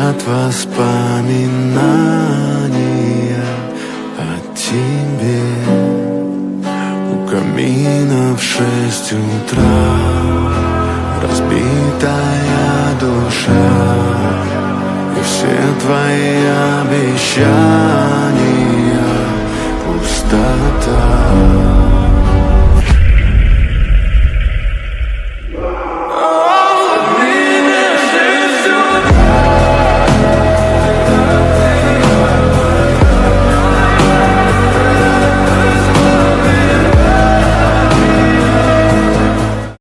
Спят воспоминания о тебе. У камина в 6 утра разбитая душа, и все твои обещания пустота.